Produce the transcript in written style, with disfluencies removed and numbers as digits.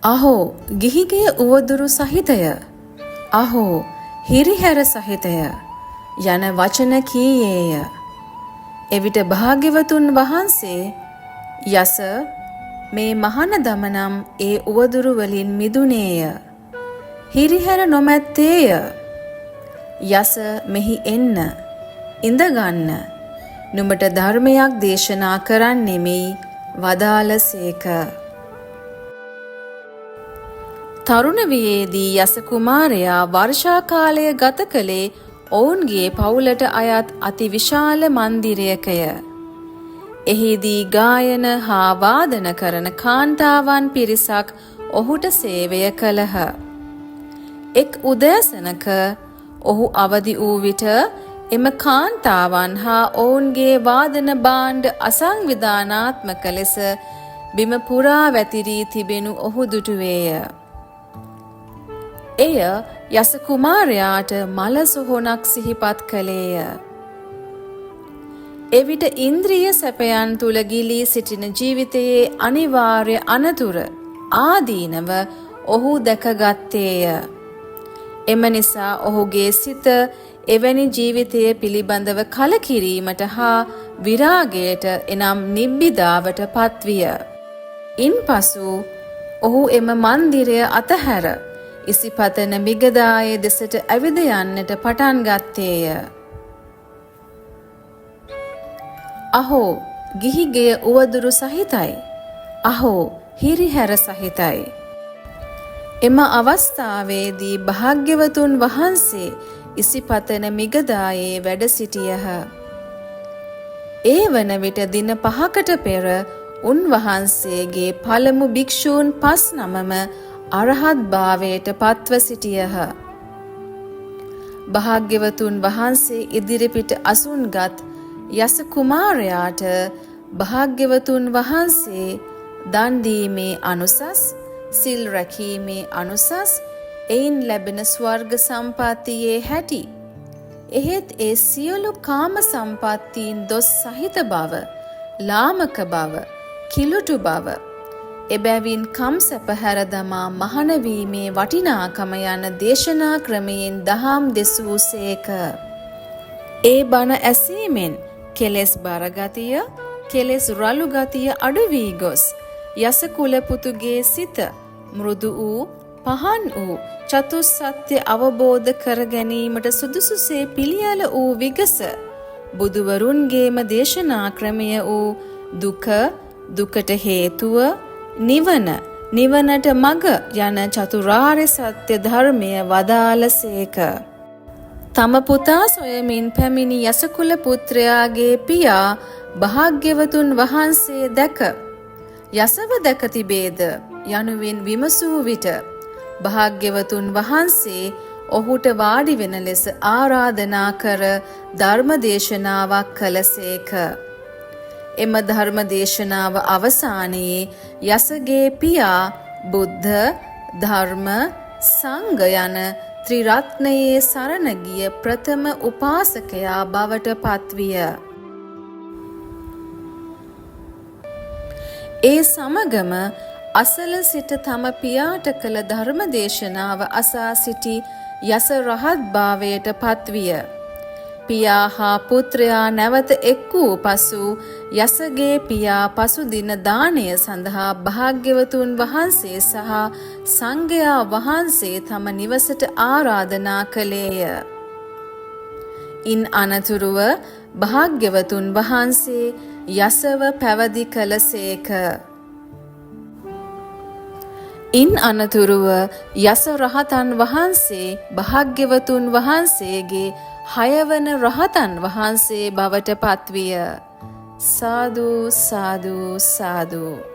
අහෝ ගිහිගේ උවදුරු සහිතය අහෝ හිරිහැර සහිතය යන වචන කීයේය. එවිට භාග්‍යවතුන් වහන්සේ යස මේ මහන දමනම් ඒ උවදුරු වලින් මිදුනේය. හිරිහැර නොමැත්තේය. යස මෙහි එන්න ඉඳගන්න නුඹට ධර්මයක් දේශනා කරන්නෙමි වදාළසේක. තරුණ වියේදී යස කුමාරයා වර්ෂා කාලය ගත කළේ ඔවුන්ගේ පවුලට අයත් අතිවිශාල මන්දිරයකය. එහිදී ගායන හා වාදන කරන කාන්තාවන් පිරිසක් ඔහුට සේවය කළහ. එක් උදෑසනක ඔහු අවදි වූ විට එම කාන්තාවන් හා ඔවුන්ගේ වාදන භාණ්ඩ අසංවිධානාත්මක ලෙස බිම පුරා වැතිරී තිබෙනු ඔහු දුටුවේය. එය යස කුමාරයාට මල සොහොනක් සිහිපත් කළේය. එවිට ඉන්ද්‍රිය සැපයන් තුල ගිලී සිටින ජීවිතයේ අනිවාර්ය අනතුර ආදීනව ඔහු දැකගත්තේය. එම නිසා ඔහුගේ සිත එවැනි ජීවිතය පිළිබඳව කලකිරීමට හා විරාගයට එනම් නිබ්බිදාවට පත්විය. ඉන්පසු ඔහු එම මන්දිරය අතහැර ඉසිපතන මිගදායේ දෙසට ඇවිද යන්නට පටන් ගත්තේය. අහෝ ගිහිගේ උවදුරු සහිතයි. අහෝ හිරිහැර සහිතයි. එම අවස්ථාවේදී භාග්‍යවතුන් වහන්සේ ඉසිපතන මිගදායේ වැඩ සිටියහ. ඒ වන විට දින 5කට පෙර උන්වහන්සේගේ පළමු භික්ෂූන් 5 නමම අරහත් භාවයට පත්ව සිටියහ. භාග්‍යවතුන් වහන්සේ ඉදිරිපිට අසුන්ගත් යස කුමාරයාට භාග්‍යවතුන් වහන්සේ දන් දීමේ අනුසස්, සිල් රැකීමේ අනුසස්, එයින් ලැබෙන ස්වර්ග සම්පත්තියේ හැටි, එහෙත් ඒ සියලු කාම සම්පත්තීන් දොස් සහිත බව, ලාමක බව, කිලුටු බව, එබැවින් කම්සප හැර දමා මහණ වීමේ වටිනාකම යන දේශනා ක්‍රමයෙන් දහම් දෙසූසේක. ඒ බණ ඇසීමෙන් කෙලෙස් බරගතිය, කෙලෙස් රළු ගතිය අඩු වී ගොස් යස කුල පුතුගේ සිත මෘදු වූ, පහන් වූ චතුස්සත්‍ය අවබෝධ කර ගැනීමට සුදුසුසේ පිළියෙල වූ විගස බුදුවරුන්ගේම දේශනා ක්‍රමය වූ දුක, දුකට හේතුව, නිවන, නිවනට මඟ යන චතුරාර්ය සත්‍ය ධර්මය වදාළසේක. තම පුතා සොයමින් පැමිණි යසකුල පුත්‍රයාගේ පියා භාග්‍යවතුන් වහන්සේ දැක යසව දැක තිබේද යනුවෙන් විමසූ විට භාග්‍යවතුන් වහන්සේ ඔහුට වාඩි වෙන ලෙස ආරාධනා කර ධර්ම දේශනාවක් කළසේක. එම ධර්ම දේශනාව අවසානයේ යසගේ පියා බුද්ධ, ධර්ම, සංඝ යන ත්‍රිරත්නයේ සරණ ගිය ප්‍රථම උපාසකයා බවට පත්විය. ඒ සමගම අසල සිට තම පියාට කළ ධර්ම දේශනාව අසා සිටි යස රහත් භාවයට පත්විය. පියා හා පුත්‍රයා නැවත එක් වූ පසු යසගේ පියා පසුදින දානය සඳහා භාග්‍යවතුන් වහන්සේ සහ සංඝයා වහන්සේ තම නිවසට ආරාධනා කළේය. ඉන් අනතුරුව භාග්‍යවතුන් වහන්සේ යසව පැවිදි කළසේක. ඉන් අනතුරුව යස රහතන් වහන්සේ භාග්‍යවතුන් වහන්සේගේ 6 වන රහතන් වහන්සේ බවට පත්විය. සාදු සාදු සාදු.